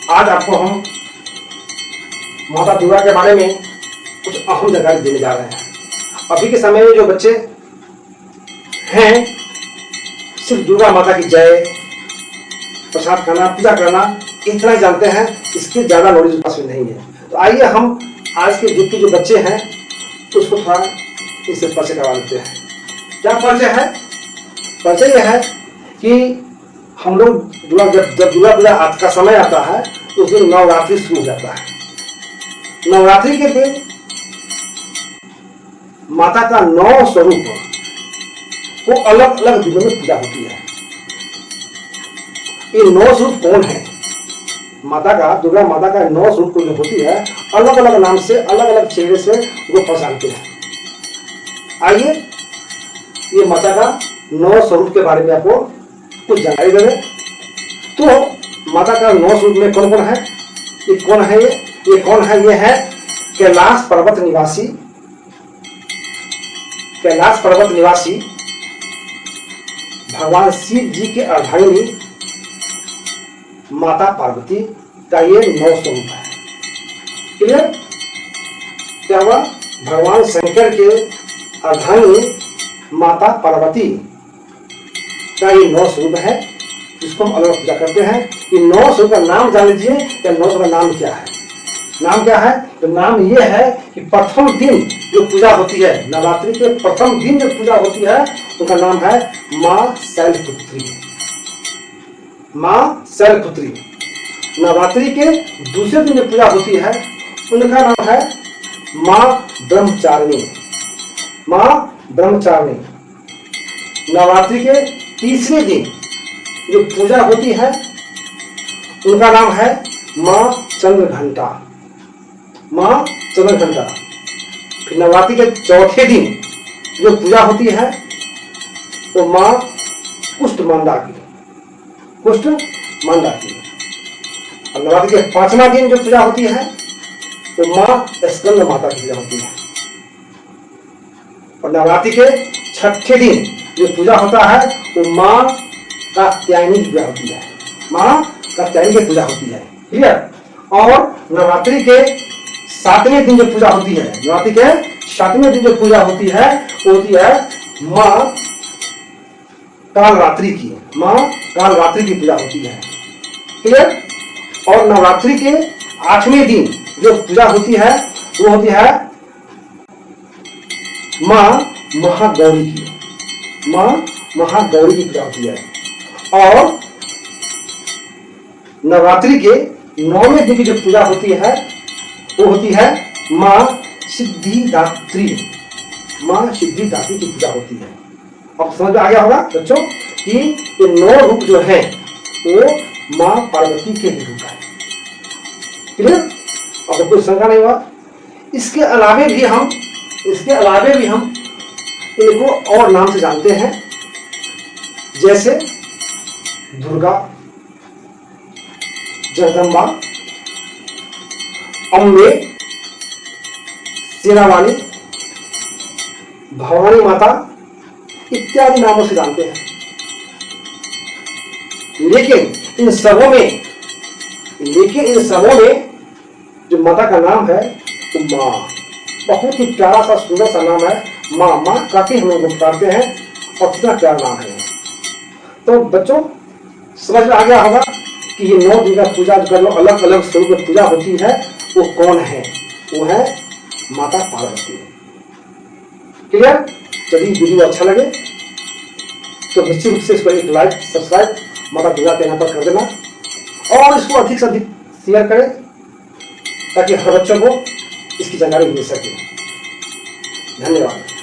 आज आपको हम माता दुर्गा के बारे में कुछ अहम जानकारी देने जा रहे हैं। अभी के समय में जो बच्चे हैं सिर्फ दुर्गा माता की जय, प्रसाद खाना, पूजा करना इतना ही जानते हैं, इसके ज्यादा नॉलेज पास में नहीं है। तो आइए हम आज के युग के जो बच्चे हैं तो उसको थोड़ा इससे परिचय करवा लेते हैं। क्या परिचय है? परिचय यह है कि हम लोग जब दुर्गा पूजा का समय आता है तो उस दिन नवरात्रि शुरू हो जाता है। नवरात्रि के दिन माता का 9 स्वरूप को अलग अलग दिनों में पूजा होती है। ये 9 स्वरूप कौन है? माता का, दुर्गा माता का 9 स्वरूप को जो होती है अलग अलग नाम से, अलग अलग चेहरे से वो पहचानते हैं। आइए ये माता का 9 स्वरूप के बारे में आपको कुछ जानकारी दे दें। तो माता का 9 स्वरूप में कौन कौन है? ये कौन है? ये कौन है? ये है कैलाश पर्वत निवासी, कैलाश पर्वत निवासी भगवान शिव जी के अर्धांगिनी माता पार्वती का ये 9 स्वरूप है। क्लियर? क्या हुआ? भगवान शंकर के अर्धांगिनी माता पार्वती का ये 9 स्वरूप है, जिसको हम अलग पूजा करते हैं। ये 9 स्वरूप का नाम जान लीजिए। क्या 9 स्वरूप का नाम क्या है? नाम क्या है? तो नाम ये है कि प्रथम दिन जो पूजा होती है, नवरात्रि के प्रथम दिन जो पूजा होती है उनका नाम है माँ शैलपुत्री। माँ शैलपुत्री। नवरात्रि के दूसरे दिन जो पूजा होती है उनका नाम है माँ ब्रह्मचारिणी। माँ ब्रह्मचारिणी। नवरात्रि के तीसरे दिन जो पूजा होती है उनका नाम है माँ चंद्रघंटा। माँ चंद्रघंटा। फिर नवरात्रि के चौथे दिन जो पूजा होती है वो माँ कुष्ठमांडा की। और नवरात्रि के 5वां दिन जो पूजा होती है वो माँ स्कंद माता की पूजा होती है। और नवरात्रि के 6ठे दिन जो पूजा होता है वो माँ कात्यायनी की पूजा होती है। माँ कात्यायनी की पूजा होती है। क्लियर? और नवरात्रि के 7वें दिन जो पूजा होती है, नवरात्रि के 7वें दिन जो पूजा होती है वो होती है माँ कालरात्रि की। माँ कालरात्रि की पूजा होती है। क्लियर? और नवरात्रि के 8वें दिन जो पूजा होती है वो होती है माँ महागौरी की। माँ महागौरी की पूजा होती है। और नवरात्रि के 9वें दिन की जो पूजा होती है वो होती है माँ सिद्धिदात्री। माँ सिद्धिदात्री की पूजा होती है। अब समझ में आ गया होगा बच्चों कि ये 9 रूप जो है वो माँ पार्वती के ही रूप है। क्लियर? अब कोई शंका नहीं हुआ? इसके अलावे भी हम इनको और नाम से जानते हैं, जैसे दुर्गा, जगदम्बा, अम्बे, सेनावाणी, भवानी माता इत्यादि नामों से जानते हैं। लेकिन इन सबों में जो माता का नाम है वो माँ, बहुत ही प्यारा सा सुंदर सा नाम है माँ। माँ काफी हम लोग पुकारते हैं और कितना प्यारा नाम है। तो बच्चों समझ में आ गया होगा कि ये 9 दिन का पूजा कर लो, अलग अलग स्वरूप में पूजा होती है, वो कौन है? वो है माता पार्वती। क्लियर? यदि वीडियो अच्छा लगे तो निश्चित रूप से इसको एक लाइक, सब्सक्राइब माता दुर्गा के यहाँ पर कर देना और इसको अधिक से अधिक शेयर करें ताकि हर बच्चों को इसकी जानकारी मिल सके। धन्यवाद।